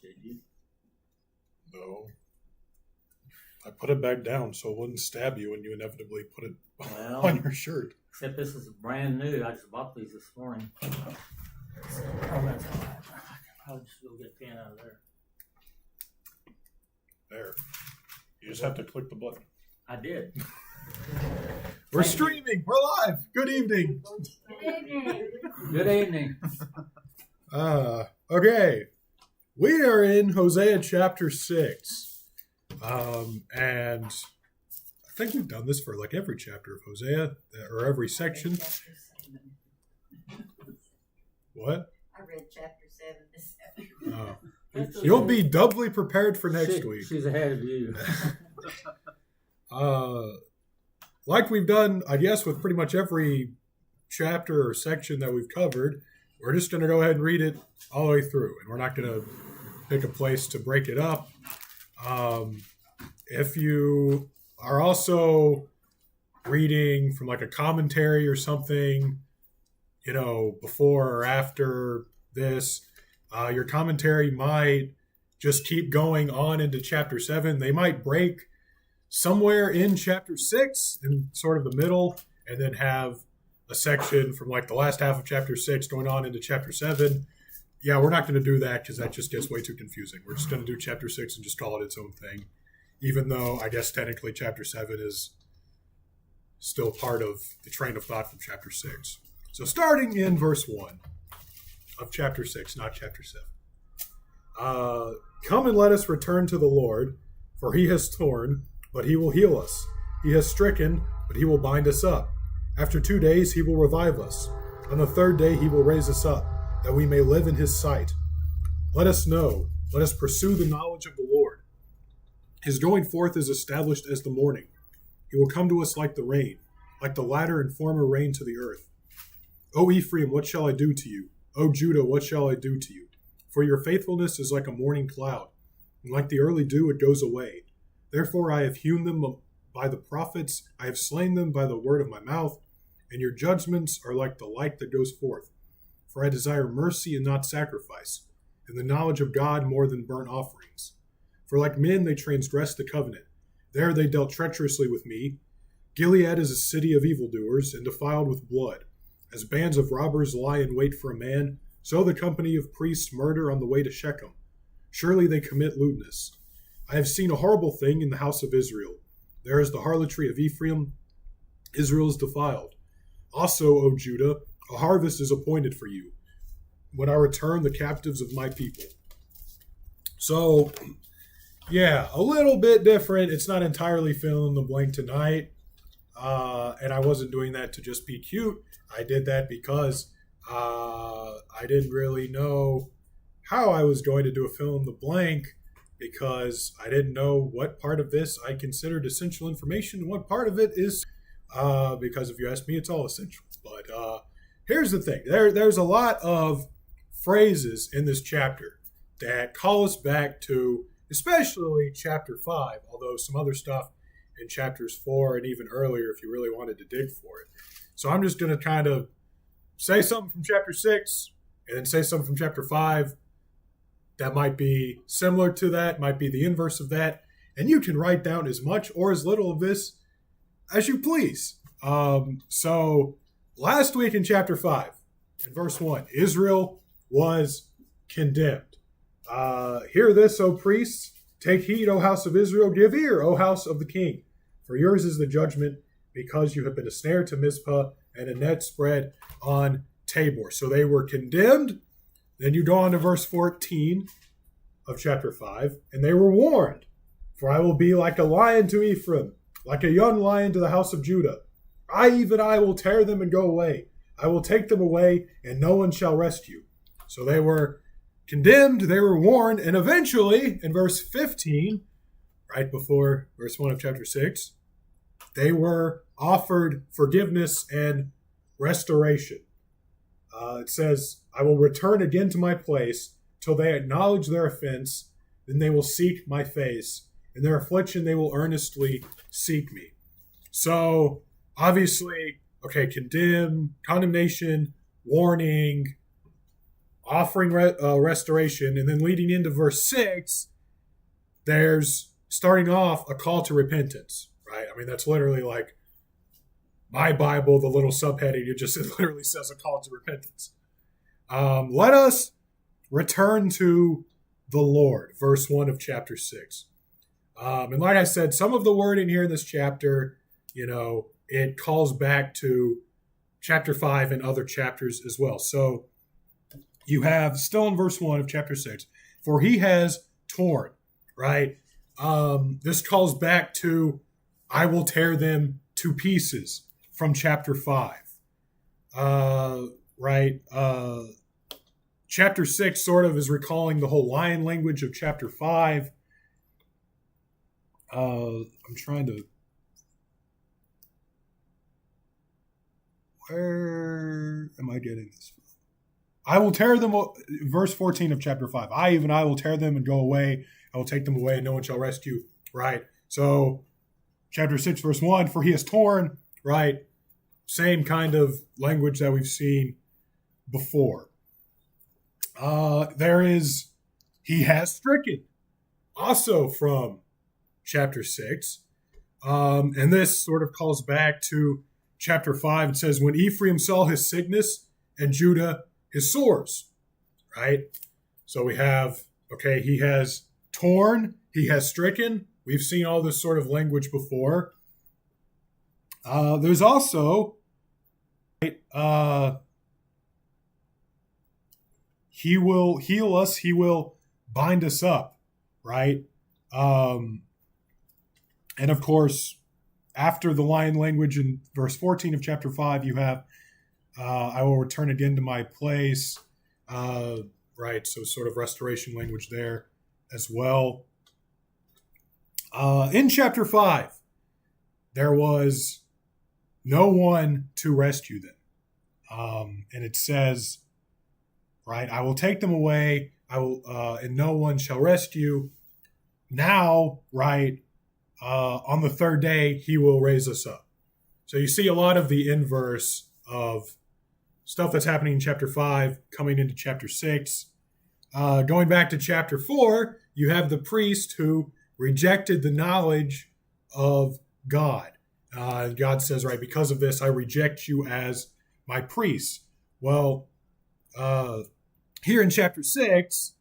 did you? No. I put it back down so it wouldn't stab you when you inevitably put it on your shirt. Except this is brand new. I just bought these this morning. Oh, that's all right. I'll just go get a pen out of there. There. You just have to click the button. I did. We're streaming. We're live. Good evening. Good evening. Okay. We are in Hosea chapter 6. And I think we've done this for like every chapter of Hosea, or every section. What? I read chapter 7 this week. Oh. You'll be doubly prepared for next week. She's ahead of you. Like we've done, I guess, with pretty much every chapter or section that we've covered, we're just going to go ahead and read it all the way through. And we're not going to pick a place to break it up. If you are also reading from like a commentary or something, you know, before or after this, your commentary might just keep going on into chapter 7. They might break somewhere in chapter 6 in sort of the middle, and then have a section from like the last half of chapter 6 going on into chapter 7. Yeah, we're not going to do that because that just gets way too confusing. We're just going to do chapter 6 and just call it its own thing, even though I guess technically chapter 7 is still part of the train of thought from chapter 6. So starting in verse 1 of chapter 6, not chapter 7. Come and let us return to the Lord, for he has torn, but he will heal us. He has stricken, but he will bind us up. After 2 days he will revive us. On the third day he will raise us up, that we may live in his sight. Let us know, let us pursue the knowledge of the Lord. His going forth is established as the morning. He will come to us like the rain, like the latter and former rain to the earth. O Ephraim, what shall I do to you? O Judah, what shall I do to you? For your faithfulness is like a morning cloud, and like the early dew it goes away. Therefore I have hewn them by the prophets, I have slain them by the word of my mouth, and your judgments are like the light that goes forth. For I desire mercy and not sacrifice, and the knowledge of God more than burnt offerings. For like men they transgressed the covenant. There they dealt treacherously with me. Gilead is a city of evildoers, and defiled with blood. As bands of robbers lie in wait for a man, so the company of priests murder on the way to Shechem. Surely they commit lewdness. I have seen a horrible thing in the house of Israel. There is the harlotry of Ephraim. Israel is defiled. Also, O Judah, a harvest is appointed for you, when I return the captives of my people. So, yeah, a little bit different. It's not entirely fill in the blank tonight. And I wasn't doing that to just be cute. I did that because I didn't really know how I was going to do a fill in the blank, because I didn't know what part of this I considered essential information and what part of it is, because if you ask me, it's all essential. But here's the thing. There's a lot of phrases in this chapter that call us back to especially chapter 5, although some other stuff in chapters 4 and even earlier if you really wanted to dig for it. So I'm just going to kind of say something from chapter 6 and then say something from chapter 5 that might be similar to that, might be the inverse of that, and you can write down as much or as little of this as you please. So last week in chapter 5, in verse 1, Israel was condemned. Hear this, O priests. Take heed, O house of Israel. Give ear, O house of the king. For yours is the judgment, because you have been a snare to Mizpah and a net spread on Tabor. So they were condemned. Then you go on to verse 14 of chapter 5. And they were warned. For I will be like a lion to Ephraim, like a young lion to the house of Judah. Even I will tear them and go away. I will take them away, and no one shall rescue. So they were condemned, they were warned, and eventually, in verse 15, right before verse 1 of chapter 6, they were offered forgiveness and restoration. It says, I will return again to my place till they acknowledge their offense, then they will seek my face. In their affliction they will earnestly seek me. So, obviously, condemnation, warning, offering restoration, and then leading into verse 6, there's starting off a call to repentance, right? I mean, that's literally like my Bible, the little subheading, it literally says a call to repentance. Let us return to the Lord, verse 1 of chapter 6. And like I said, some of the wording here in this chapter, it calls back to chapter 5 and other chapters as well. So you have, still in verse 1 of chapter 6, for he has torn, right? This calls back to, I will tear them to pieces from chapter 5. Right? Chapter 6 sort of is recalling the whole lion language of chapter 5. I'm trying to... Where am I getting this from? I will tear them, verse 14 of chapter 5. I will tear them and go away. I will take them away and no one shall rescue. Right? So, chapter 6, verse 1, for he has torn, right? Same kind of language that we've seen before. There is, he has stricken, also from chapter 6. And this sort of calls back to chapter 5. It says, when Ephraim saw his sickness and Judah his sores, right? So we have, okay, he has torn, he has stricken. We've seen all this sort of language before. There's also, he will heal us, he will bind us up, right? And of course, after the lion language in verse 14 of chapter 5, you have, I will return again to my place, right? So sort of restoration language there as well. In chapter 5, there was no one to rescue them. And it says, right, I will take them away, I will, and no one shall rescue. Now, right, on the third day, he will raise us up. So you see a lot of the inverse of stuff that's happening in chapter 5 coming into chapter 6. Going back to chapter 4, you have the priest who rejected the knowledge of God. God says, right, because of this, I reject you as my priest. Well, here in chapter 6,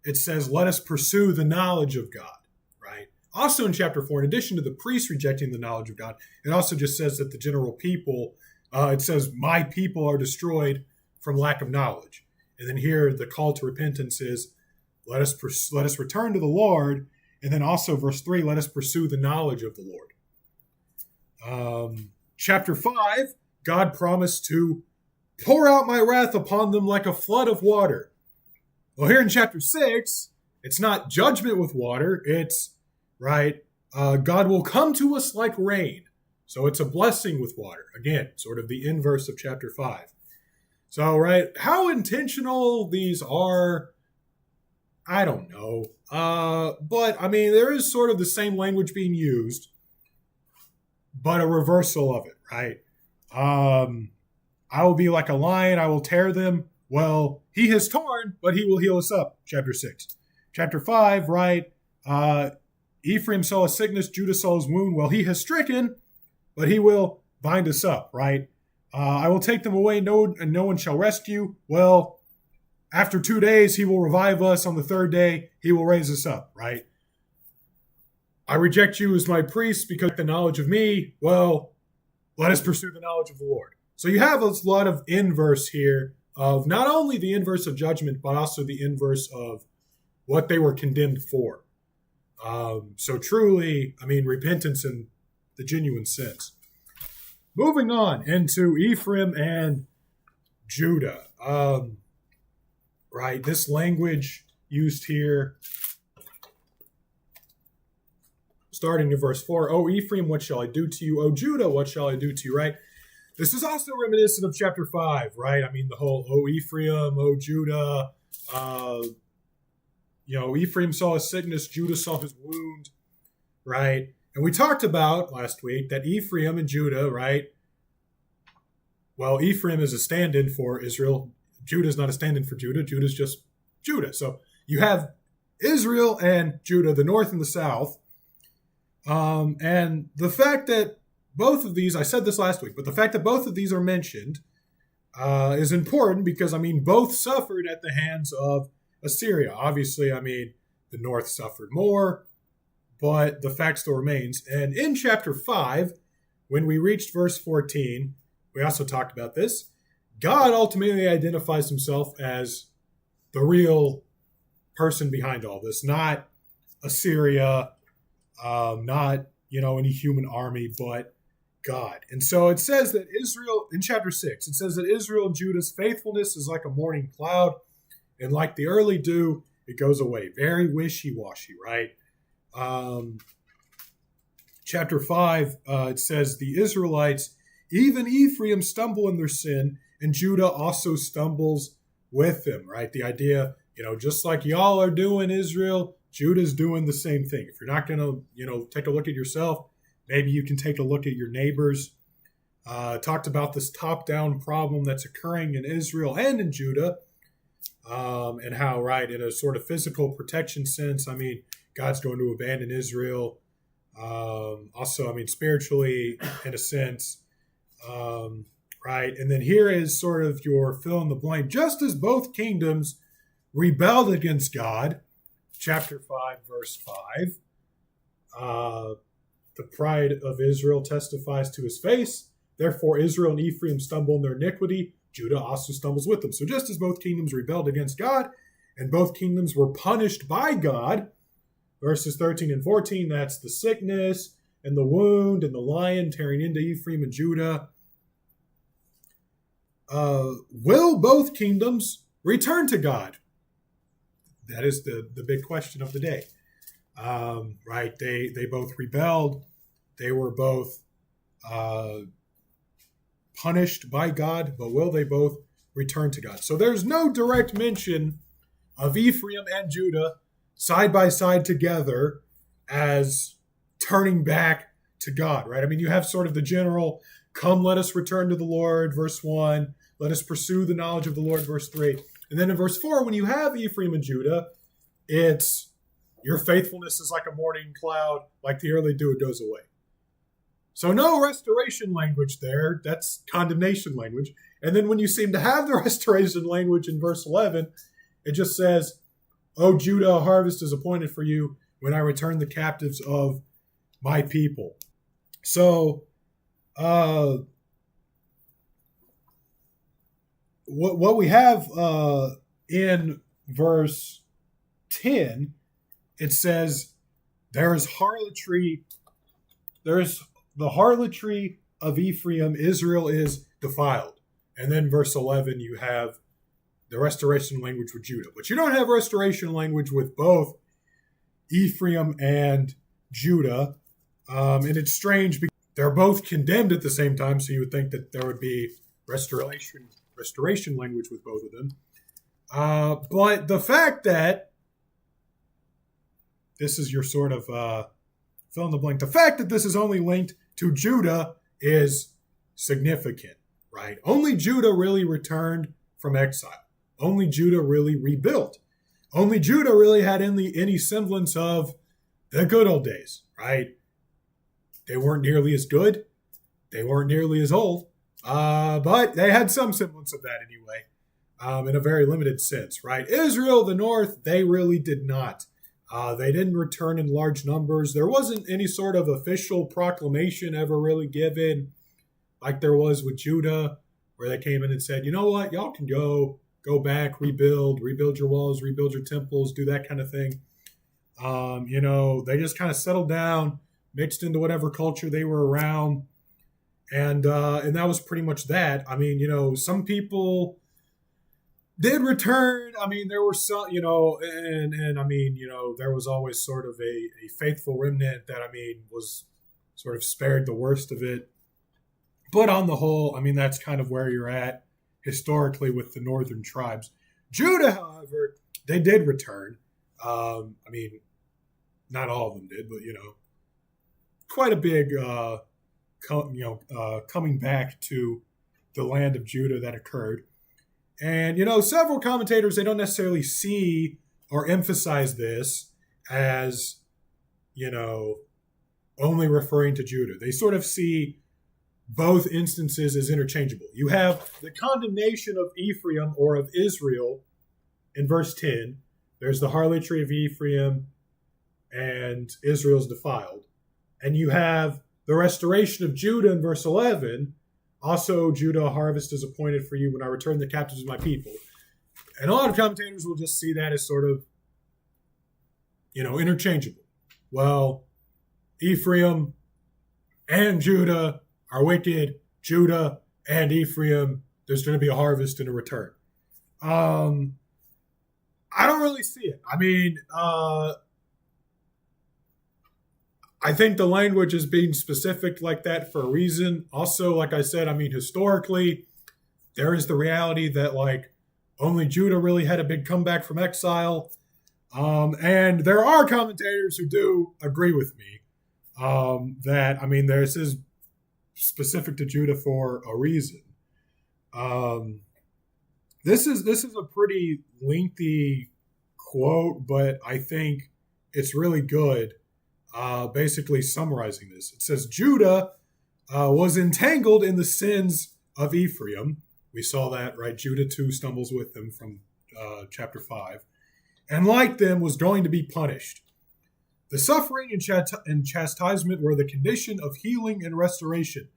it says, let us pursue the knowledge of God, right? Also in chapter 4, in addition to the priest rejecting the knowledge of God, it also just says that the general people, it says, my people are destroyed from lack of knowledge. And then here, the call to repentance is, let us return to the Lord. And then also verse 3, let us pursue the knowledge of the Lord. Chapter 5, God promised to pour out my wrath upon them like a flood of water. Well, here in chapter 6, it's not judgment with water. It's, right, God will come to us like rain. So it's a blessing with water. Again, sort of the inverse of chapter 5. So, right, how intentional these are, I don't know. But, I mean, there is sort of the same language being used, but a reversal of it, right? I will be like a lion, I will tear them. Well, he has torn, but he will heal us up, chapter 6. Chapter 5, right? Ephraim saw a sickness, Judah saw his wound. Well, he has stricken, but he will bind us up, right? I will take them away, and no one shall rescue. Well, after 2 days, he will revive us. On the third day, he will raise us up, right? I reject you as my priest because of the knowledge of me. Well, let us pursue the knowledge of the Lord. So you have a lot of inverse here of not only the inverse of judgment, but also the inverse of what they were condemned for. So truly, I mean, repentance in the genuine sense. Moving on into Ephraim and Judah. Right, this language used here, starting in verse 4, O Ephraim, what shall I do to you? O Judah, what shall I do to you, right? This is also reminiscent of chapter 5, right? I mean, the whole, O Ephraim, O Judah, Ephraim saw his sickness, Judah saw his wound, right? And we talked about last week that Ephraim and Judah, right? Well, Ephraim is a stand-in for Israel. Judah's not a stand-in for Judah. Judah's just Judah. So you have Israel and Judah, the north and the south. And the fact that both of these, I said this last week, but the fact that both of these are mentioned is important because, both suffered at the hands of Assyria. Obviously, the north suffered more, but the fact still remains. And in chapter 5, when we reached verse 14, we also talked about this. God ultimately identifies himself as the real person behind all this, not Assyria, not, any human army, but God. And so it says that Israel, in chapter 6, it says that Israel and Judah's faithfulness is like a morning cloud, and like the early dew, it goes away. Very wishy-washy, right? Chapter 5, it says, the Israelites, even Ephraim, stumble in their sin, and Judah also stumbles with them, right? The idea, just like y'all are doing, Israel, Judah's doing the same thing. If you're not going to, take a look at yourself, maybe you can take a look at your neighbors. Talked about this top-down problem that's occurring in Israel and in Judah, and how, right, in a sort of physical protection sense, God's going to abandon Israel. Also, spiritually, in a sense, right? And then here is sort of your fill in the blank. Just as both kingdoms rebelled against God, chapter 5, verse 5, the pride of Israel testifies to his face. Therefore, Israel and Ephraim stumble in their iniquity. Judah also stumbles with them. So just as both kingdoms rebelled against God, and both kingdoms were punished by God, verses 13 and 14, that's the sickness and the wound and the lion tearing into Ephraim and Judah. Will both kingdoms return to God? That is the big question of the day. Right? They both rebelled. They were both punished by God, but will they both return to God? So there's no direct mention of Ephraim and Judah side by side together as turning back to God, right? You have sort of the general, come, let us return to the Lord, verse 1. Let us pursue the knowledge of the Lord, verse 3. And then in verse 4, when you have Ephraim and Judah, it's your faithfulness is like a morning cloud, like the early dew, it goes away. So no restoration language there. That's condemnation language. And then when you seem to have the restoration language in verse 11, it just says, O Judah, a harvest is appointed for you when I return the captives of my people. So what we have in verse 10, it says, there's the harlotry of Ephraim, Israel is defiled. And then verse 11, you have the restoration language with Judah. But you don't have restoration language with both Ephraim and Judah. And it's strange because they're both condemned at the same time, so you would think that there would be restoration language with both of them. But the fact that this is your sort of fill in the blank, the fact that this is only linked to Judah is significant, right? Only Judah really returned from exile. Only Judah really rebuilt. Only Judah really had any semblance of the good old days, right? They weren't nearly as good. They weren't nearly as old. But they had some semblance of that anyway, in a very limited sense, right? Israel, the north, they really did not. They didn't return in large numbers. There wasn't any sort of official proclamation ever really given like there was with Judah, where they came in and said, you know what, y'all can go back, rebuild your walls, rebuild your temples, do that kind of thing. They just kind of settled down, mixed into whatever culture they were around. And that was pretty much that. Some people did return. There were some, there was always sort of a faithful remnant that, was sort of spared the worst of it. But on the whole, that's kind of where you're at historically with the northern tribes. Judah, however, they did return. Not all of them did, but, quite a big, coming back to the land of Judah that occurred. And, several commentators, they don't necessarily see or emphasize this as, only referring to Judah. They sort of see both instances as interchangeable. You have the condemnation of Ephraim or of Israel in verse 10. There's the harlotry of Ephraim and Israel's defiled. And you have the restoration of Judah in verse 11. Also, Judah, a harvest is appointed for you when I return the captives of my people. And a lot of commentators will just see that as sort of, interchangeable. Well, Ephraim and Judah are wicked. Judah and Ephraim, there's going to be a harvest and a return. I don't really see it. I mean, I think the language is being specific like that for a reason. Also, like I said, historically, there is the reality that only Judah really had a big comeback from exile. And there are commentators who do agree with me that, this is specific to Judah for a reason. This is a pretty lengthy quote, but I think it's really good. Basically summarizing this. It says, Judah was entangled in the sins of Ephraim. We saw that, right? Judah too stumbles with them from chapter 5. And like them was going to be punished. The suffering and chastisement were the condition of healing and restoration.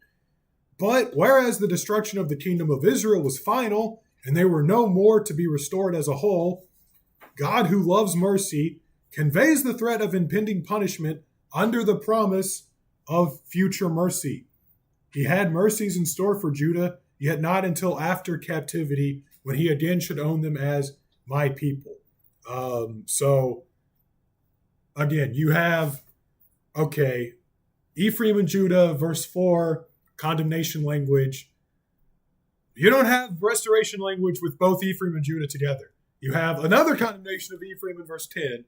But whereas the destruction of the kingdom of Israel was final, and they were no more to be restored as a whole, God, who loves mercy, conveys the threat of impending punishment under the promise of future mercy. He had mercies in store for Judah, yet not until after captivity, when he again should own them as my people. So, again, you have, Ephraim and Judah, verse 4, condemnation language. You don't have restoration language with both Ephraim and Judah together. You have another condemnation of Ephraim in verse 10,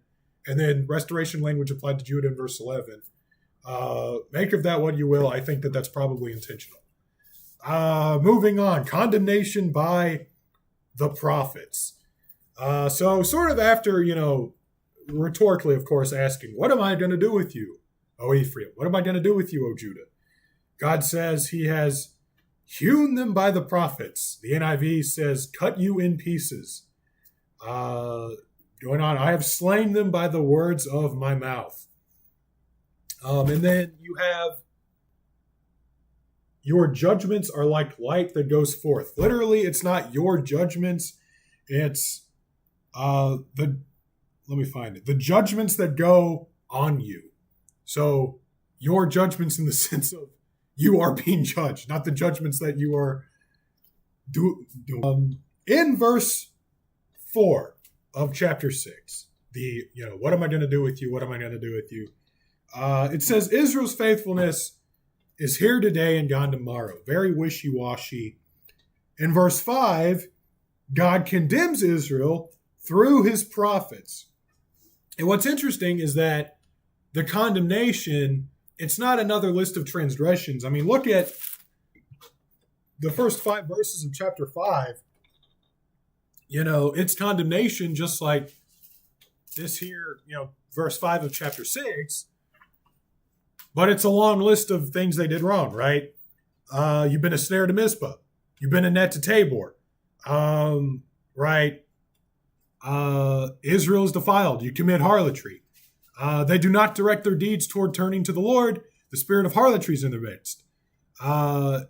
and then restoration language applied to Judah in verse 11. Make of that what you will. I think that that's probably intentional. Moving on. Condemnation by the prophets. So sort of after, rhetorically, of course, asking, what am I going to do with you, O Ephraim? What am I going to do with you, O Judah? God says he has hewn them by the prophets. The NIV says, cut you in pieces. Going on, I have slain them by the words of my mouth. And then you have, your judgments are like light that goes forth. Literally, it's not your judgments. It's let me find it. The judgments that go on you. So your judgments in the sense of you are being judged, not the judgments that you are doing. In verse 4 of chapter 6, what am I going to do with you? What am I going to do with you? It says, Israel's faithfulness is here today and gone tomorrow. Very wishy-washy. In verse 5, God condemns Israel through his prophets. And what's interesting is that the condemnation, it's not another list of transgressions. Look at the first 5 verses of chapter 5. It's condemnation just like this here, verse 5 of chapter 6. But it's a long list of things they did wrong, right? You've been a snare to Mizpah. You've been a net to Tabor. Right? Israel is defiled. You commit harlotry. They do not direct their deeds toward turning to the Lord. The spirit of harlotry is in their midst.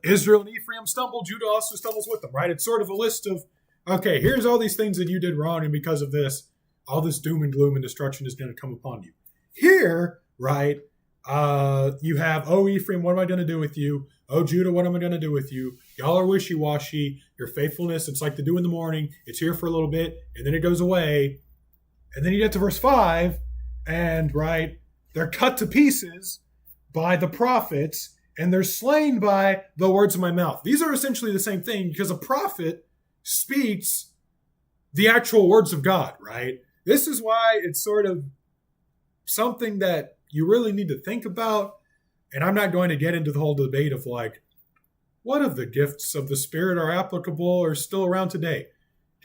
Israel and Ephraim stumble. Judah also stumbles with them, right? It's sort of a list of, okay, here's all these things that you did wrong, and because of this, all this doom and gloom and destruction is going to come upon you. Here, right, you have, oh, Ephraim, what am I going to do with you? Oh, Judah, what am I going to do with you? Y'all are wishy-washy. Your faithfulness, it's like the dew in the morning. It's here for a little bit, and then it goes away. And then you get to verse 5, and, right, they're cut to pieces by the prophets, and they're slain by the words of my mouth. These are essentially the same thing, because a prophet speaks the actual words of God, right? This is why it's sort of something that you really need to think about. And I'm not going to get into the whole debate of like, what of the gifts of the Spirit are applicable or still around today?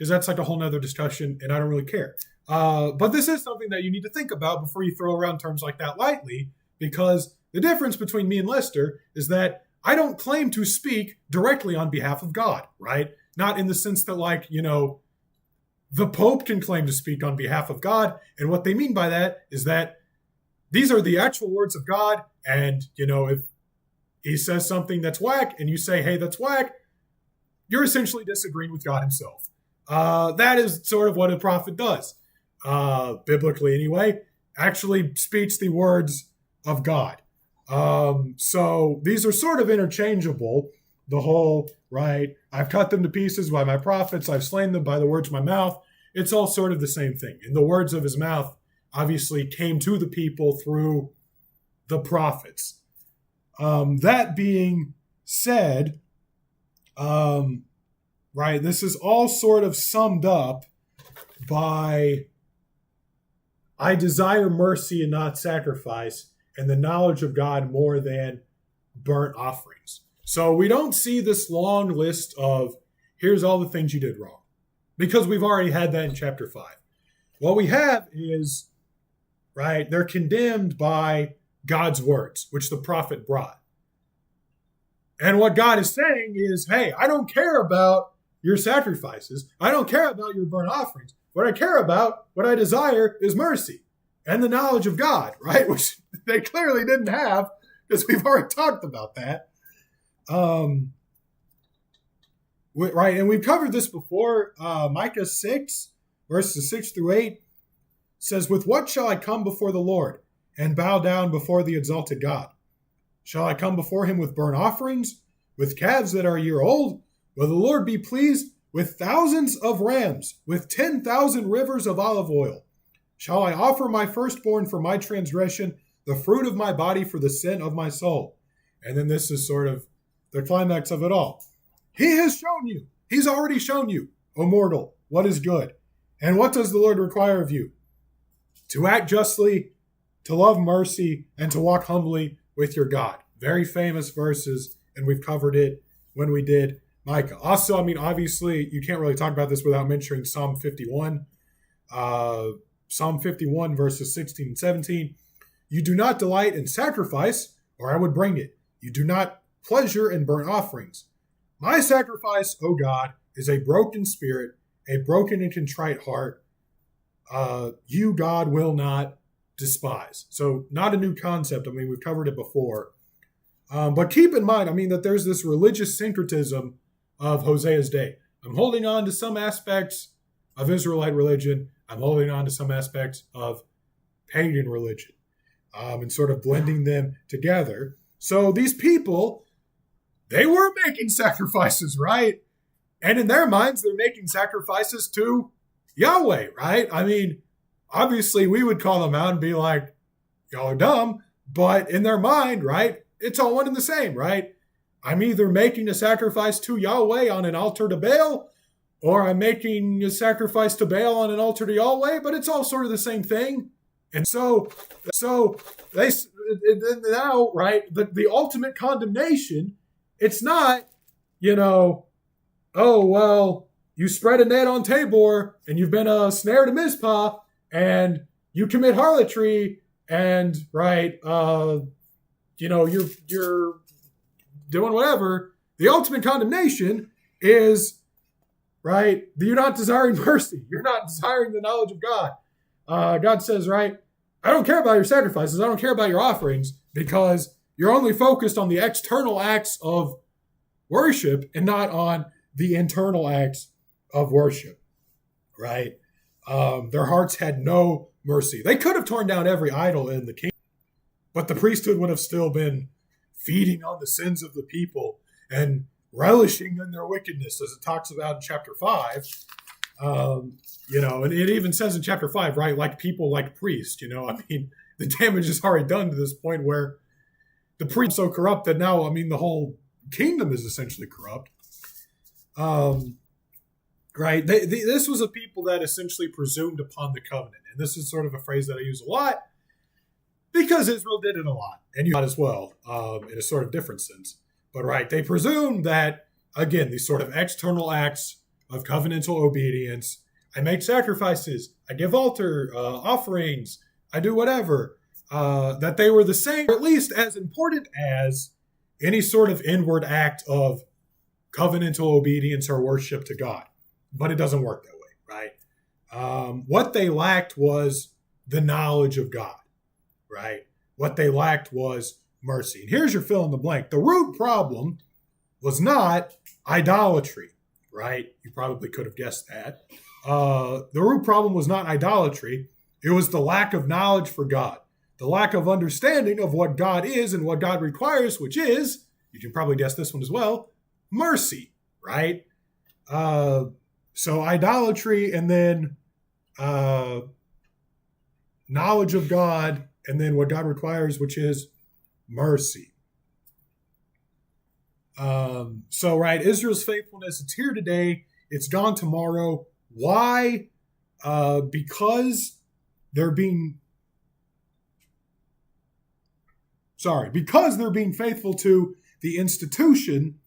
because that's like a whole nother discussion, and I don't really care. But this is something that you need to think about before you throw around terms like that lightly, because the difference between me and Lester is that I don't claim to speak directly on behalf of God, right? Not in the sense that, like, the Pope can claim to speak on behalf of God. And what they mean by that is that these are the actual words of God. And, if he says something that's whack and you say, hey, that's whack, you're essentially disagreeing with God himself. That is sort of what a prophet does, biblically anyway, actually speaks the words of God. So these are sort of interchangeable. The whole, right, I've cut them to pieces by my prophets, I've slain them by the words of my mouth. It's all sort of the same thing. And the words of his mouth obviously came to the people through the prophets. That being said, right, this is all sort of summed up by I desire mercy and not sacrifice, and the knowledge of God more than burnt offerings. So we don't see this long list of here's all the things you did wrong, because we've already had that in chapter 5. What we have is, right, they're condemned by God's words, which the prophet brought. And what God is saying is, hey, I don't care about your sacrifices. I don't care about your burnt offerings. What I care about, what I desire is mercy and the knowledge of God, right? Which they clearly didn't have, because we've already talked about that. Right, and we've covered this before. Micah 6, verses 6 through 8 says, with what shall I come before the Lord and bow down before the exalted God? Shall I come before him with burnt offerings, with calves that are a year old? Will the Lord be pleased with thousands of rams, with 10,000 rivers of olive oil? Shall I offer my firstborn for my transgression, the fruit of my body for the sin of my soul? And then this is sort of the climax of it all. He has shown you, he's already shown you, O mortal, what is good. And what does the Lord require of you? To act justly, to love mercy, and to walk humbly with your God. Very famous verses, and we've covered it when we did Micah. Also, obviously, you can't really talk about this without mentioning Psalm 51. Psalm 51, verses 16 and 17. You do not delight in sacrifice, or I would bring it. You do not pleasure in burnt offerings. My sacrifice, O God, is a broken spirit, a broken and contrite heart. You, God, will not despise. So not a new concept. We've covered it before. But keep in mind, that there's this religious syncretism of Hosea's day. I'm holding on to some aspects of Israelite religion. I'm holding on to some aspects of pagan religion, and sort of blending them together. So these people, they were making sacrifices, right? And in their minds, they're making sacrifices to Yahweh, right? Obviously, we would call them out and be like, y'all are dumb. But in their mind, right, it's all one and the same, right? I'm either making a sacrifice to Yahweh on an altar to Baal, or I'm making a sacrifice to Baal on an altar to Yahweh, but it's all sort of the same thing. And so they now, right, the ultimate condemnation, it's not, oh, well, you spread a net on Tabor and you've been a snare to Mizpah and you commit harlotry and, right, you're doing whatever. The ultimate condemnation is, right, you're not desiring mercy. You're not desiring the knowledge of God. God says, right, I don't care about your sacrifices. I don't care about your offerings, because you're only focused on the external acts of worship and not on the internal acts of worship, right? Their hearts had no mercy. They could have torn down every idol in the kingdom, but the priesthood would have still been feeding on the sins of the people and relishing in their wickedness, as it talks about in chapter 5. And it even says in chapter 5, right, like people like priests, the damage is already done to this point where the priest is so corrupt that now, the whole kingdom is essentially corrupt. Right? This was a people that essentially presumed upon the covenant. And this is sort of a phrase that I use a lot because Israel did it a lot, and you as well, in a sort of different sense. But right, they presumed that, again, these sort of external acts of covenantal obedience. I make sacrifices. I give altar offerings. I do whatever. That they were the same, or at least as important as any sort of inward act of covenantal obedience or worship to God. But it doesn't work that way, right? What they lacked was the knowledge of God, right? What they lacked was mercy. And here's your fill in the blank. The root problem was not idolatry, right? You probably could have guessed that. The root problem was not idolatry. It was the lack of knowledge for God, the lack of understanding of what God is and what God requires, which is, you can probably guess this one as well, mercy, right? So idolatry and then knowledge of God and then what God requires, which is mercy. So, right, Israel's faithfulness, it's here today, it's gone tomorrow. Why? Because they're being faithful to the institution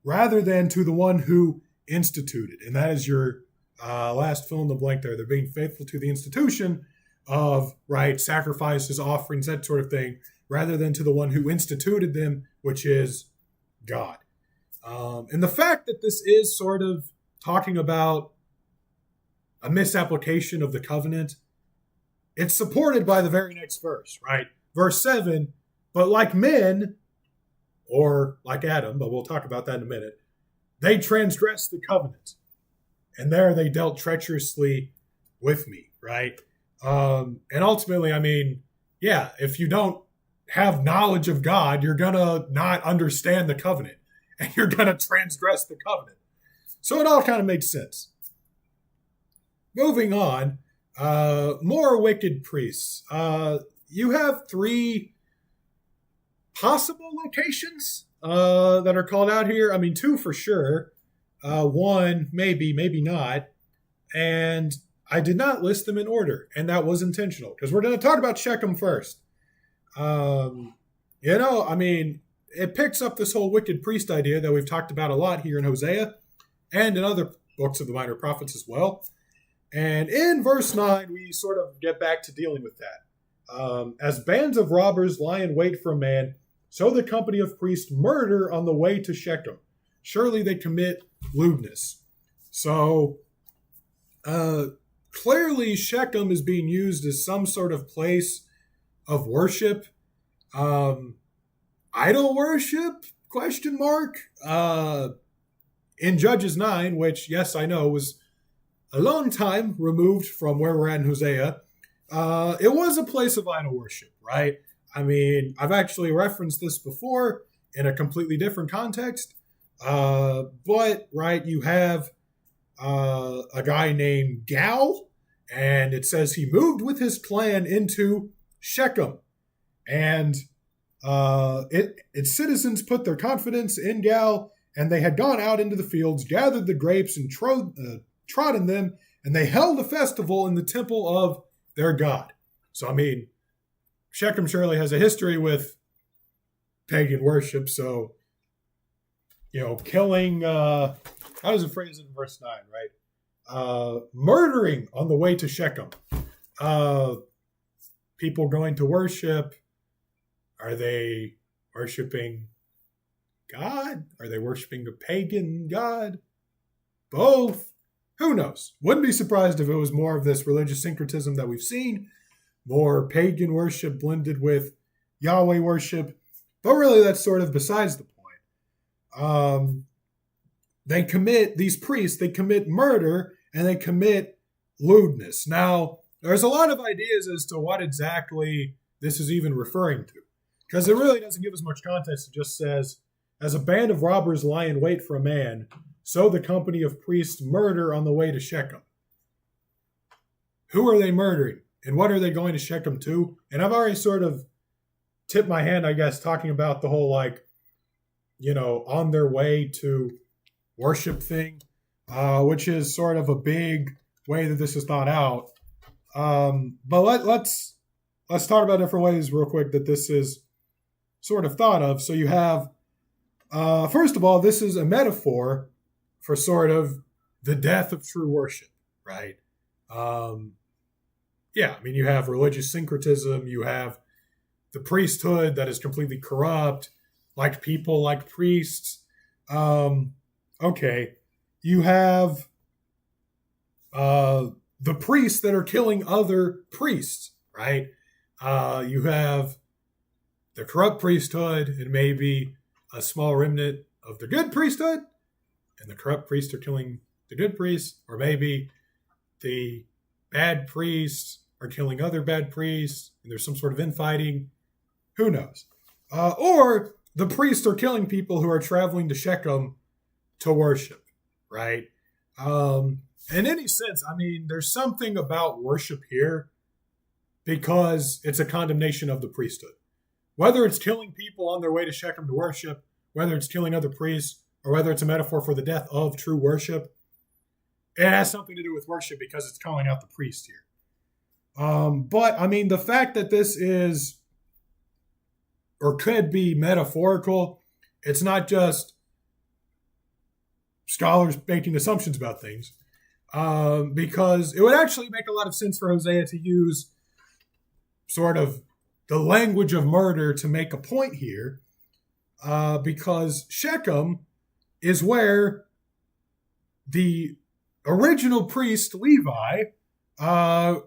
rather than to the one who instituted. And that is your last fill in the blank there. They're being faithful to the institution of, right, sacrifices, offerings, that sort of thing, rather than to the one who instituted them, which is God. And the fact that this is sort of talking about a misapplication of the covenant, it's supported by the very next verse, right? Verse 7, but like men, or like Adam, but we'll talk about that in a minute, they transgressed the covenant. And there they dealt treacherously with me, right? And ultimately, I mean, yeah, if you don't have knowledge of God, you're going to not understand the covenant. And you're going to transgress the covenant. So it all kind of makes sense. Moving on, more wicked priests. You have 3 possible locations that are called out here. I mean, 2 for sure. 1, maybe, maybe not. And I did not list them in order. And that was intentional because we're going to talk about Shechem first. I mean, it picks up this whole wicked priest idea that we've talked about a lot here in Hosea and in other books of the minor prophets as well. And in verse 9, we sort of get back to dealing with that. As bands of robbers lie in wait for a man, so the company of priests murder on the way to Shechem. Surely they commit lewdness. So clearly Shechem is being used as some sort of place of worship. Idol worship? ? In Judges 9, which, yes, I know, was a long time removed from where we're at in Hosea, it was a place of idol worship, right? I mean, I've actually referenced this before in a completely different context. But, right, you have a guy named Gal, and it says he moved with his clan into Shechem. And its citizens put their confidence in Gal, and they had gone out into the fields, gathered the grapes, and trodden them, and they held a festival in the temple of their God. So, I mean, Shechem surely has a history with pagan worship, so, killing, how does it phrase it in verse 9, right? Murdering on the way to Shechem. People going to worship. Are they worshiping God? Are they worshiping a pagan God? Both. Who knows? Wouldn't be surprised if it was more of this religious syncretism that we've seen, more pagan worship blended with Yahweh worship. But really, that's sort of besides the point. These priests commit murder and they commit lewdness. Now, there's a lot of ideas as to what exactly this is even referring to. Because it really doesn't give us much context. It just says, as a band of robbers lie in wait for a man, so the company of priests murder on the way to Shechem. Who are they murdering? And what are they going to Shechem to? And I've already sort of tipped my hand, I guess, talking about the whole, on their way to worship thing, which is sort of a big way that this is thought out. But let's talk about different ways real quick that this is sort of thought of. So you have, first of all, this is a metaphor for sort of the death of true worship, right? Yeah, I mean, you have religious syncretism, you have the priesthood that is completely corrupt, like people, like priests. Okay, you have the priests that are killing other priests, right? You have the corrupt priesthood and maybe a small remnant of the good priesthood, and the corrupt priests are killing the good priests, or maybe the bad priests are killing other bad priests, and there's some sort of infighting. Who knows? Or the priests are killing people who are traveling to Shechem to worship, right? In any sense, I mean, there's something about worship here because it's a condemnation of the priesthood. Whether it's killing people on their way to Shechem to worship, whether it's killing other priests, or whether it's a metaphor for the death of true worship, it has something to do with worship because it's calling out the priest here. But, I mean, the fact that this is, or could be metaphorical, it's not just scholars making assumptions about things, because it would actually make a lot of sense for Hosea to use sort of the language of murder to make a point here, because Shechem is where the original priest Levi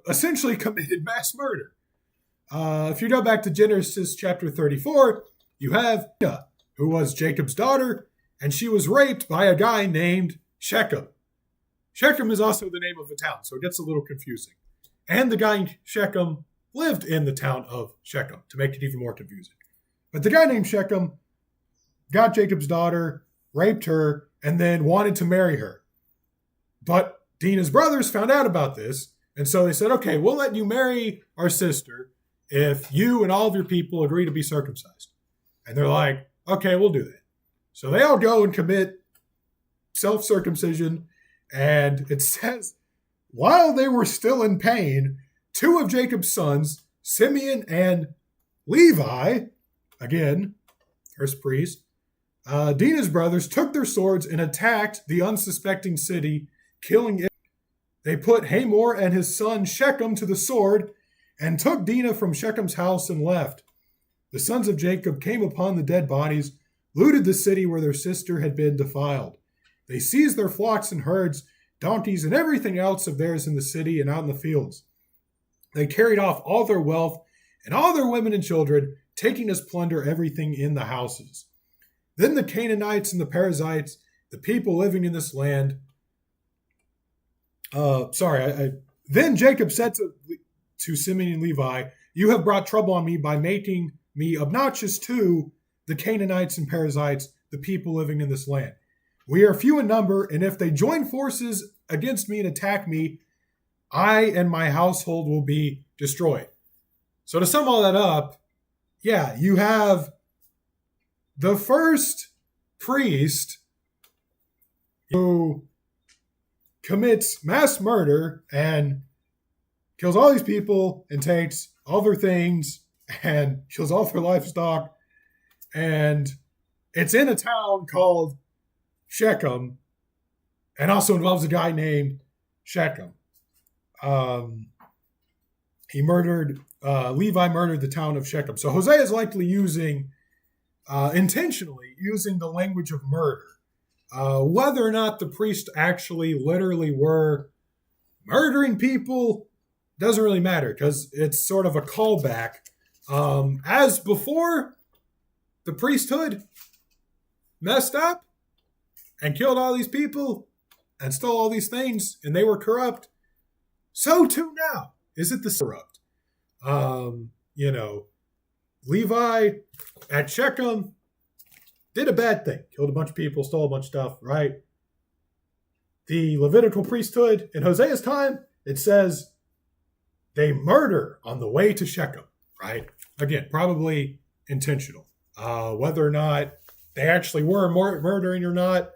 essentially committed mass murder. If you go back to Genesis chapter 34, you have Dinah, who was Jacob's daughter, and she was raped by a guy named Shechem. Shechem is also the name of a town, so it gets a little confusing. And the guy Shechem lived in the town of Shechem, to make it even more confusing. But the guy named Shechem got Jacob's daughter, raped her, and then wanted to marry her. But Dinah's brothers found out about this, and so they said, okay, we'll let you marry our sister if you and all of your people agree to be circumcised. And they're like, okay, we'll do that. So they all go and commit self-circumcision, and it says, while they were still in pain, two of Jacob's sons, Simeon and Levi, again, first priest, Dinah's brothers took their swords and attacked the unsuspecting city, killing it. They put Hamor and his son Shechem to the sword and took Dinah from Shechem's house and left. The sons of Jacob came upon the dead bodies, looted the city where their sister had been defiled. They seized their flocks and herds, donkeys, and everything else of theirs in the city and out in the fields. They carried off all their wealth and all their women and children, taking as plunder everything in the houses. Then the Canaanites and the Perizzites, the people living in this land, then Jacob said to Simeon and Levi, you have brought trouble on me by making me obnoxious to the Canaanites and Perizzites, the people living in this land. We are few in number, and if they join forces against me and attack me, I and my household will be destroyed. So to sum all that up, yeah, you have the first priest who commits mass murder and kills all these people and takes all their things and kills all their livestock. And it's in a town called Shechem, and also involves a guy named Shechem. Levi murdered the town of Shechem. So Hosea is likely intentionally using the language of murder. Whether or not the priests actually literally were murdering people doesn't really matter, because it's sort of a callback. As before, the priesthood messed up and killed all these people and stole all these things, and they were corrupt. So too now is it the corrupt. Levi at Shechem did a bad thing, killed a bunch of people, stole a bunch of stuff, right? The Levitical priesthood in Hosea's time, it says they murder on the way to Shechem, right? Again, probably intentional. Whether or not they actually were murdering or not,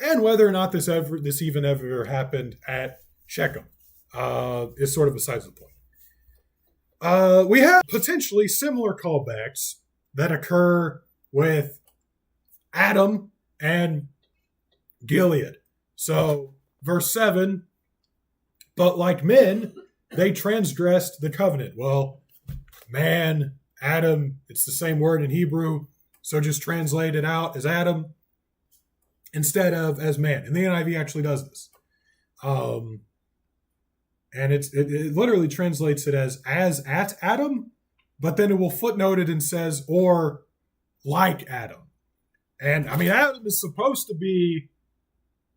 and whether or not this even ever happened at Shechem, is sort of besides the point. We have potentially similar callbacks that occur with Adam and Gilead. So verse 7, but like men, they transgressed the covenant. Well, man, Adam, it's the same word in Hebrew, so just translate it out as Adam instead of as man. And the NIV actually does this. And it literally translates it as at Adam, but then it will footnote it and says, or like Adam. And I mean, Adam is supposed to be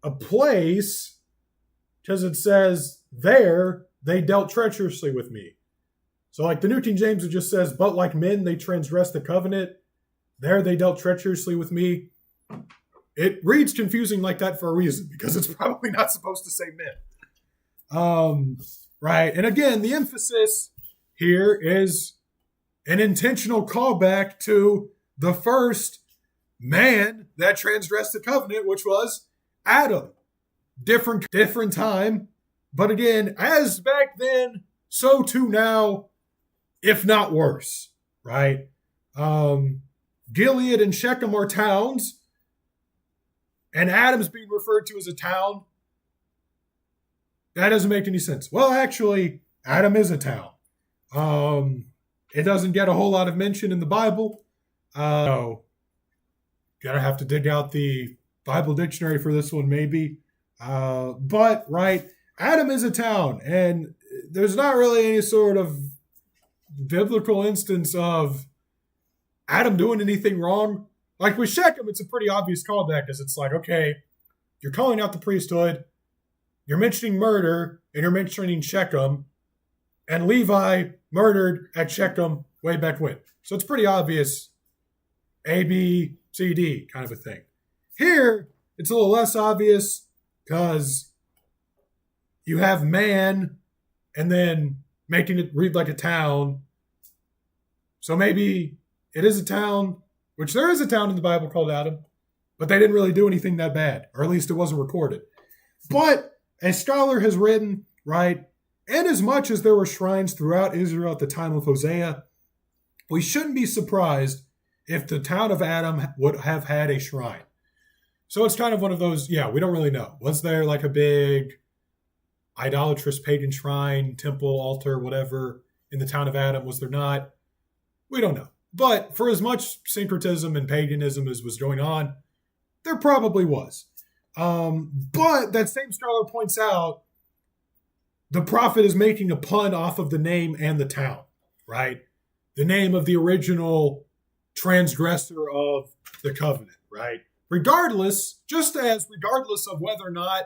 a place because it says, there they dealt treacherously with me. So like the New King James, it just says, but like men, they transgressed the covenant. There they dealt treacherously with me. It reads confusing like that for a reason, because it's probably not supposed to say men. Right. And again, the emphasis here is an intentional callback to the first man that transgressed the covenant, which was Adam. Different time. But again, as back then, so too now, if not worse, right? Gilead and Shechem are towns, and Adam's being referred to as a town. That doesn't make any sense. Well, actually, Adam is a town. It doesn't get a whole lot of mention in the Bible. Gotta have to dig out the Bible dictionary for this one, maybe. But, right, Adam is a town, and there's not really any sort of biblical instance of Adam doing anything wrong. Like with Shechem, it's a pretty obvious callback, because it's like, okay, you're calling out the priesthood, you're mentioning murder, and you're mentioning Shechem, and Levi murdered at Shechem way back when. So it's pretty obvious A, B, C, D kind of a thing. Here, it's a little less obvious, because you have man and then making it read like a town. So maybe it is a town, which there is a town in the Bible called Adam, but they didn't really do anything that bad, or at least it wasn't recorded. But a scholar has written, right, and as much as there were shrines throughout Israel at the time of Hosea, we shouldn't be surprised if the town of Adam would have had a shrine. So it's kind of one of those, we don't really know. Was there like a big idolatrous pagan shrine, temple, altar, whatever, in the town of Adam? Was there not? We don't know. But for as much syncretism and paganism as was going on, there probably was. But that same scholar points out the prophet is making a pun off of the name and the town, right? The name of the original transgressor of the covenant, right? Regardless of whether or not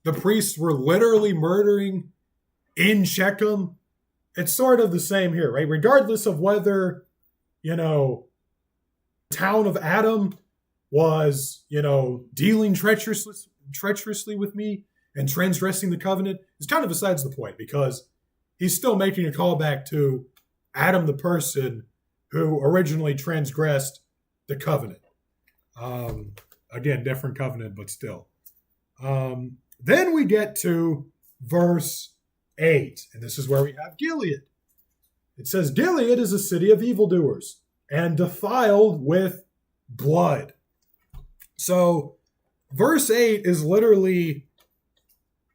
the priests were literally murdering in Shechem, it's sort of the same here, right? Regardless of whether, the town of Adam was, dealing treacherously with me and transgressing the covenant, is kind of besides the point, because he's still making a callback to Adam, the person who originally transgressed the covenant. Again, different covenant, but still. Then we get to verse 8, and this is where we have Gilead. It says, Gilead is a city of evildoers and defiled with blood. So, verse 8 is literally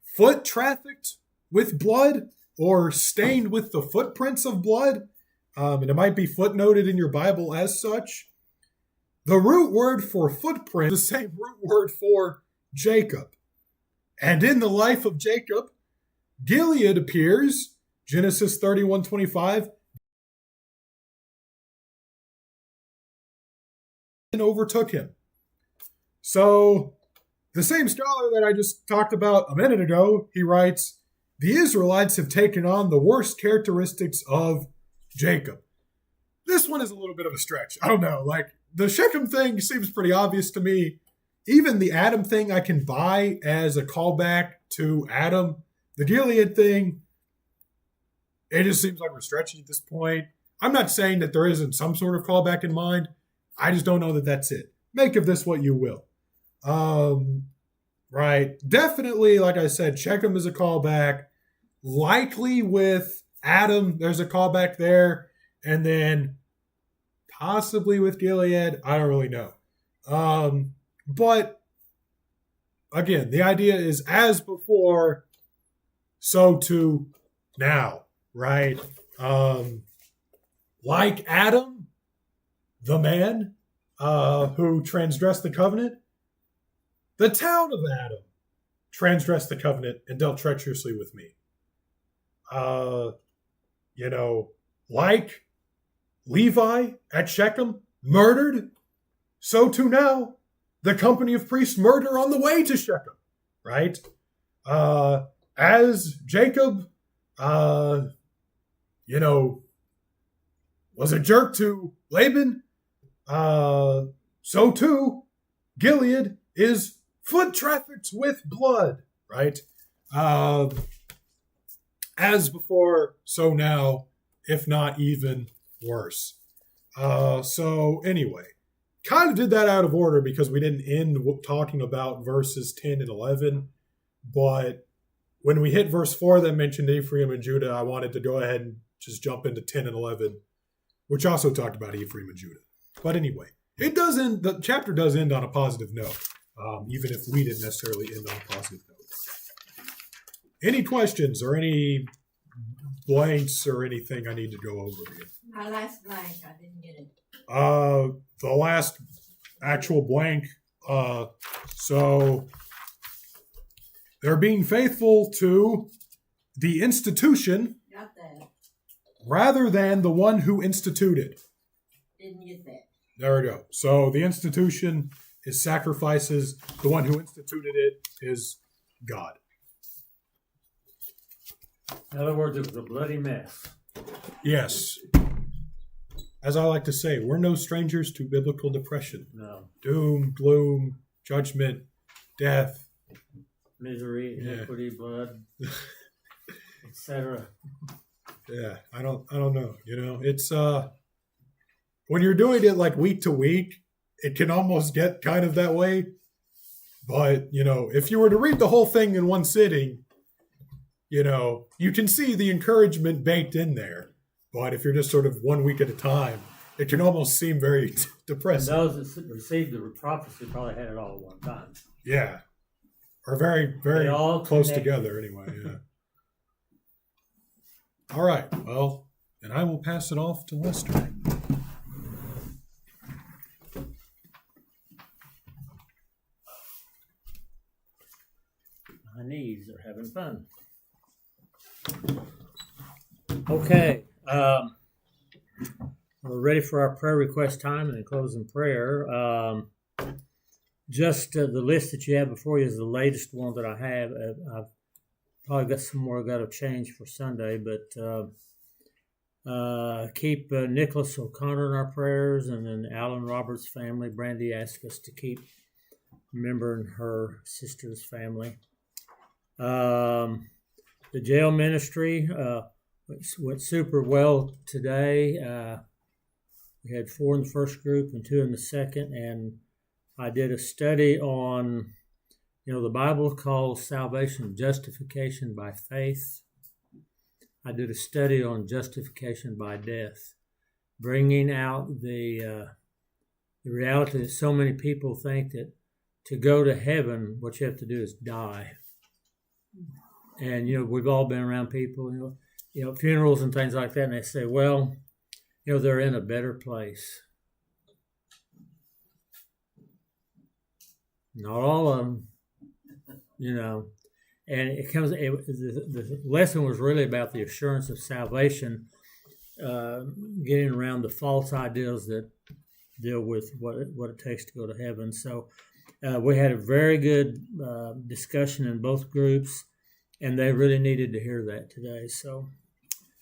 foot trafficked with blood, or stained with the footprints of blood. And it might be footnoted in your Bible as such. The root word for footprint is the same root word for Jacob. And in the life of Jacob, Gilead appears, Genesis 31:25, and overtook him. So, the same scholar that I just talked about a minute ago, he writes, the Israelites have taken on the worst characteristics of Jacob. This one is a little bit of a stretch. I don't know, like, the Shechem thing seems pretty obvious to me. Even the Adam thing I can buy as a callback to Adam. The Gilead thing, it just seems like we're stretching at this point. I'm not saying that there isn't some sort of callback in mind. I just don't know that that's it. Make of this what you will. Right. Definitely, like I said, Shechem is a callback. Likely with Adam, there's a callback there. And then possibly with Gilead, I don't really know. But again, the idea is as before, so too now, right? Like Adam, the man who transgressed the covenant, the town of Adam transgressed the covenant and dealt treacherously with me. Like Levi at Shechem murdered, so too now the company of priests murder on the way to Shechem, right? As Jacob, was a jerk to Laban, so too Gilead is foot trafficked with blood, right? As before, so now, if not even worse. So anyway, kind of did that out of order because we didn't end talking about verses 10 and 11. But when we hit verse 4 that mentioned Ephraim and Judah, I wanted to go ahead and just jump into 10 and 11, which also talked about Ephraim and Judah. But anyway, the chapter does end on a positive note, even if we didn't necessarily end on a positive note. Any questions or any blanks or anything I need to go over here? My last blank, I didn't get it. The last actual blank. So they're being faithful to the institution Got that. rather than the one who instituted. Didn't get that. There we go. So the institution is sacrifices. The one who instituted it is God. In other words, it was a bloody mess. Yes. As I like to say, we're no strangers to biblical depression. No. Doom, gloom, judgment, death. Misery, iniquity, blood, etc. Yeah, I don't know. It's when you're doing it like week to week, it can almost get kind of that way. But, if you were to read the whole thing in one sitting, you can see the encouragement baked in there. But if you're just sort of 1 week at a time, it can almost seem very depressing. And those that received the prophecy probably had it all at one time. Yeah. Or very, very all close connected. together anyway. Yeah. All right. Well, then I will pass it off to Lester. My knees are having fun. Okay. We're ready for our prayer request time and then closing prayer. Just the list that you have before you is the latest one that I have. I've probably got some more I've got to change for Sunday, but keep Nicholas O'Connor in our prayers, and then Alan Roberts' family. Brandy asked us to keep remembering her sister's family. The jail ministry went super well today. We had 4 in the first group and 2 in the second, and I did a study on, the Bible calls salvation justification by faith. I did a study on justification by death, bringing out the reality that so many people think that to go to heaven, what you have to do is die. And, we've all been around people, funerals and things like that, and they say, well, they're in a better place. Not all of them, and the lesson was really about the assurance of salvation, getting around the false ideas that deal with what it takes to go to heaven. So we had a very good discussion in both groups, and they really needed to hear that today. So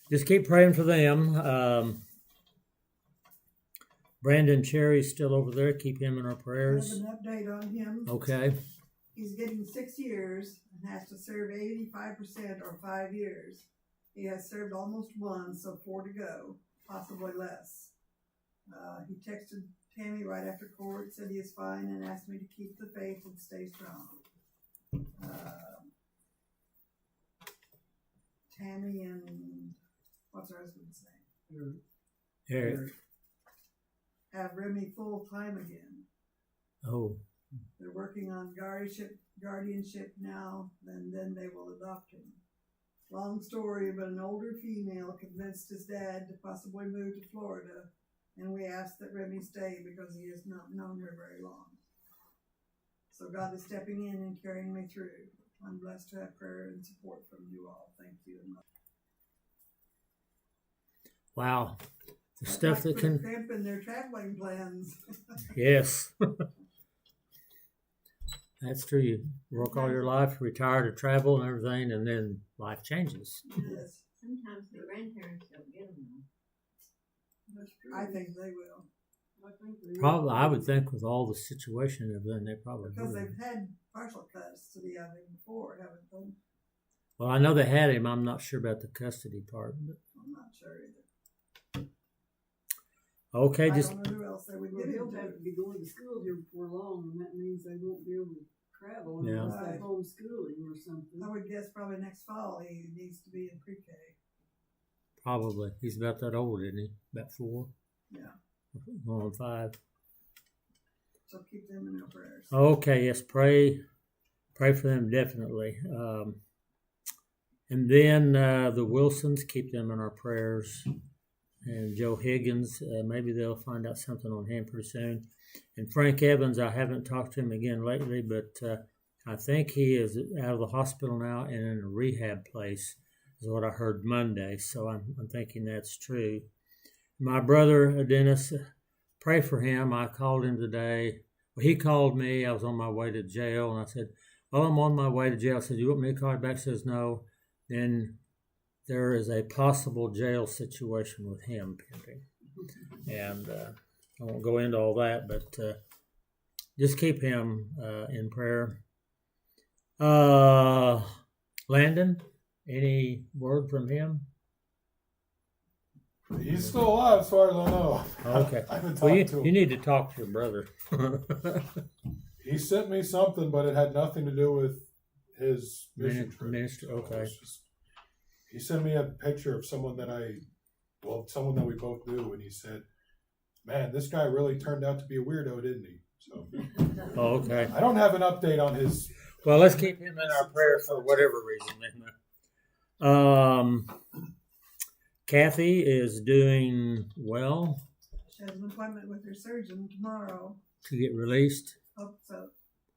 just keep praying for them. Brandon Cherry's still over there. Keep him in our I have prayers. an update on him. Okay. He's getting 6 years and has to serve 85% or 5 years. He has served almost 1, so 4 to go, possibly less. He texted Tammy right after court, said he is fine, and asked me to keep the faith and stay strong. Tammy and what's her husband's name? Eric. Have Remy full time again. Oh. They're working on guardianship now, and then they will adopt him. Long story, but an older female convinced his dad to possibly move to Florida, and we asked that Remy stay because he has not known her very long. So God is stepping in and carrying me through. I'm blessed to have prayer and support from you all. Thank you. Wow. The stuff that can... cramping their traveling plans. Yes. That's true. You work all your life, retire to travel and everything, and then life changes. Yes. Sometimes the grandparents don't get them. That's true. I think they will. Probably, I would think with all the situation and everything, they probably Because would. they've had partial custody of him before, haven't they? Well, I know they had him. I'm not sure about the custody part. But... I'm not sure either. Okay, I just don't know who else they would Well, give he'll him have to. to be going to school here before long, and that means they won't be able to travel Yeah. unless they're Right. homeschooling or something. I would guess probably next fall he needs to be in pre-K. probably. He's about that old, isn't he? About 4? Yeah. Going on 5. So keep them in your prayers. Okay, yes, pray for them definitely. And then the Wilsons, keep them in our prayers. And Joe Higgins, maybe they'll find out something on him pretty soon. And Frank Evans, I haven't talked to him again lately, but I think he is out of the hospital now and in a rehab place, is what I heard Monday. So I'm thinking that's true. My brother, Dennis, pray for him. I called him today. Well, he called me. I was on my way to jail, and I said, well, I'm on my way to jail. I said, you want me to call you back? He says, no. Then there is a possible jail situation with him pending. And I won't go into all that, but just keep him in prayer. Landon, any word from him? He's still alive, as far as I know. Okay. I haven't Well, talked to him. you need to talk to your brother. He sent me something, but it had nothing to do with his mission trip. Ministry, So okay. it's just- he sent me a picture of someone that someone that we both knew, and he said, "Man, this guy really turned out to be a weirdo, didn't he?" So Oh, okay. I don't have an update on his. Well, let's keep him in our prayers for whatever reason. Kathy is doing well She has an appointment with her surgeon tomorrow. to get released Hope so.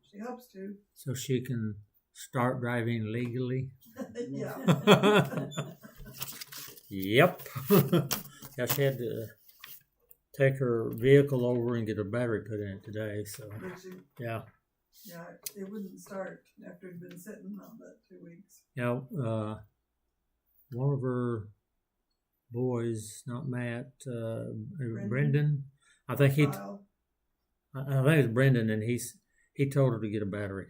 She hopes to. so she can start driving legally. Yeah. Yep. Yeah, she had to take her vehicle over and get a battery put in it today. So, But she, yeah. yeah, it wouldn't start after it'd been sitting on about 2 weeks. Now, one of her boys, not Matt, Brendan. I think Kyle, I think it's Brendan, and he told her to get a battery,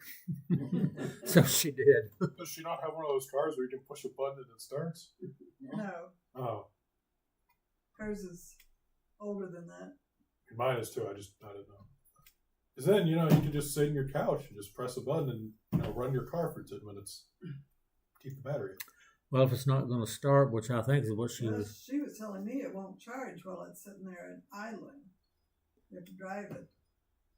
so she did. Does she not have one of those cars where you can push a button and it starts? no, Oh, hers is older than that. mine is too. I don't know. Because then you can just sit in your couch and just press a button and run your car for 10 minutes. Keep the battery. Well, if it's not going to start, which I think is what she Well, was. she was telling me it won't charge while it's sitting there and idling. You have to drive it.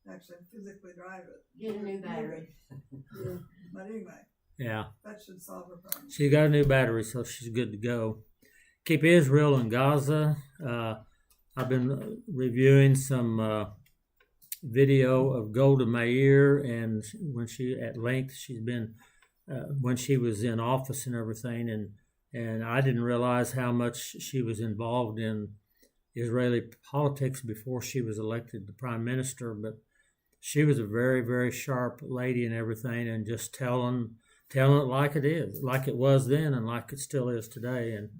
Actually, physically drive it. Get a new battery. Yeah. But anyway, Yeah, that should solve her problem. she got a new battery, so she's good to go. Keep Israel and Gaza. I've been reviewing some video of Golda Meir, and when she's been when she was in office and everything, and I didn't realize how much she was involved in Israeli politics before she was elected the prime minister, but she was a very, very sharp lady and everything, and just telling it like it is, like it was then, and like it still is today. And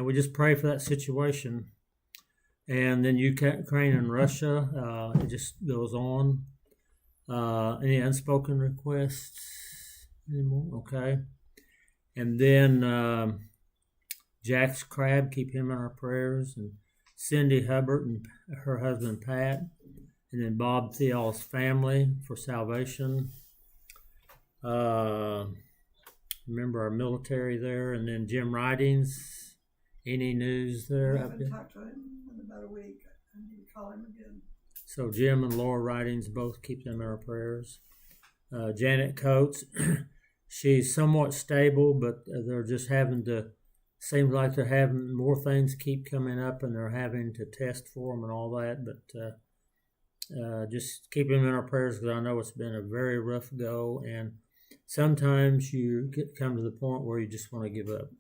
we just pray for that situation. And then Ukraine and Russia, it just goes on. Any unspoken requests anymore? Okay. And then Jack's Crab, keep him in our prayers, and Cindy Hubbard and her husband Pat, and then Bob Theal's family for salvation. Remember our military there, and then Jim Ridings. Any news there? I haven't talked to him in about a week. I need to call him again. So Jim and Laura Ridings, both keep them in our prayers. Janet Coates, she's somewhat stable, but they're just having to, seems like they're having more things keep coming up and they're having to test for them and all that. But just keep them in our prayers because I know it's been a very rough go. And sometimes you come to the point where you just want to give up.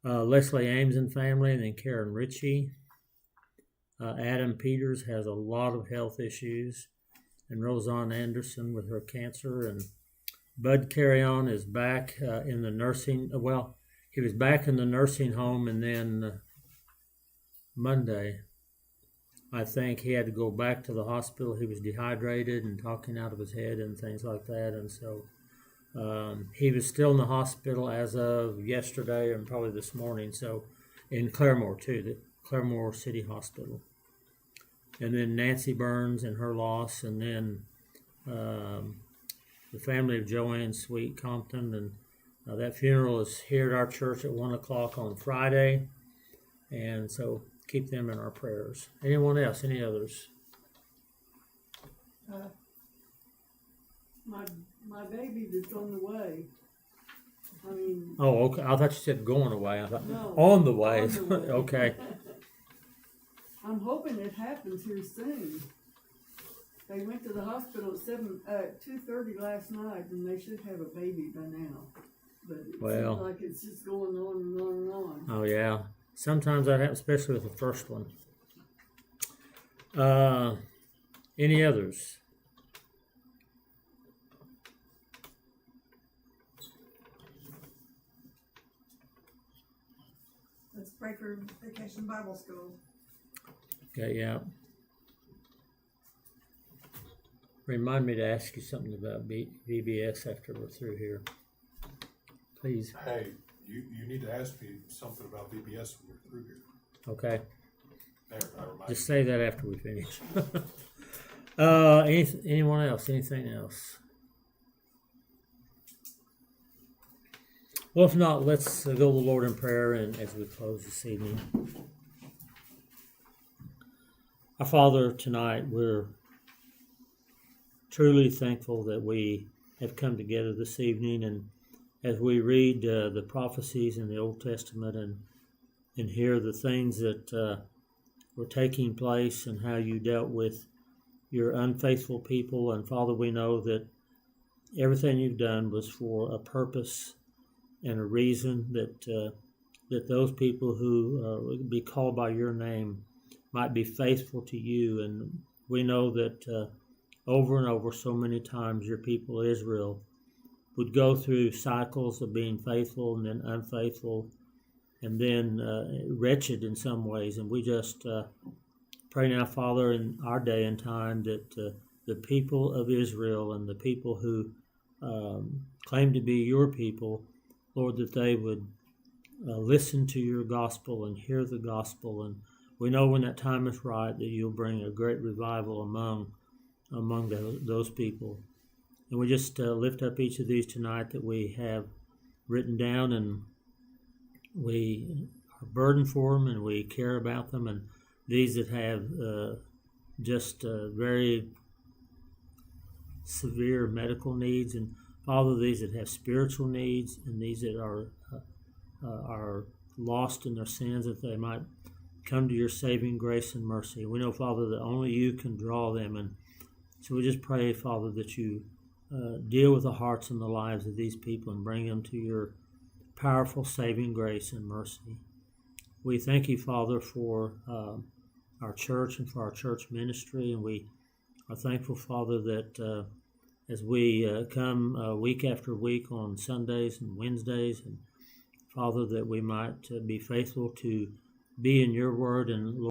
Leslie Ames and family, and then Karen Ritchie. Adam Peters has a lot of health issues, and Roseanne Anderson with her cancer, and Bud Carrion is back in the nursing. Well, he was back in the nursing home, and then Monday, I think he had to go back to the hospital. He was dehydrated and talking out of his head and things like that, and so he was still in the hospital as of yesterday and probably this morning. So in Claremore too, the Claremore City Hospital. And then Nancy Burns and her loss, and then the family of Joanne Sweet Compton, and that funeral is here at our church at 1 o'clock on Friday, and so keep them in our prayers. Anyone else? Any others? My baby that's on the way. I mean. Oh, okay. I thought you said going away. I thought No, on the way. on the way. Okay. I'm hoping it happens here soon. They went to the hospital at 2:30 last night, and they should have a baby by now. But it seems like it's just going on and on and on. Oh yeah. Sometimes that happens, especially with the first one. Any others? Let's pray for Vacation Bible School. Okay, yeah. Remind me to ask you something about VBS after we're through here. Please. Hey, you need to ask me something about VBS when we're through here. Okay. There, I remind Just you. say that after we finish. Anyone else? Anything else? Well, if not, let's go to the Lord in prayer and as we close this evening. Our Father, tonight we're truly thankful that we have come together this evening, and as we read the prophecies in the Old Testament and hear the things that were taking place and how you dealt with your unfaithful people. And Father, we know that everything you've done was for a purpose and a reason, that those people who would be called by your name might be faithful to you. And we know that over and over so many times your people Israel would go through cycles of being faithful and then unfaithful and then wretched in some ways. And we just pray now, Father, in our day and time that the people of Israel and the people who claim to be your people, Lord, that they would listen to your gospel and hear the gospel. And we know when that time is right that you'll bring a great revival among those people. And we just lift up each of these tonight that we have written down, and we are burdened for them and we care about them. And these that have just very severe medical needs, and Father, these that have spiritual needs, and these that are lost in their sins, that they might come to your saving grace and mercy. We know, Father, that only you can draw them, and so we just pray, Father, that you deal with the hearts and the lives of these people and bring them to your powerful saving grace and mercy. We thank you, Father, for our church and for our church ministry, and we are thankful, Father, that as we come week after week on Sundays and Wednesdays, and Father, that we might be faithful to be in your word, and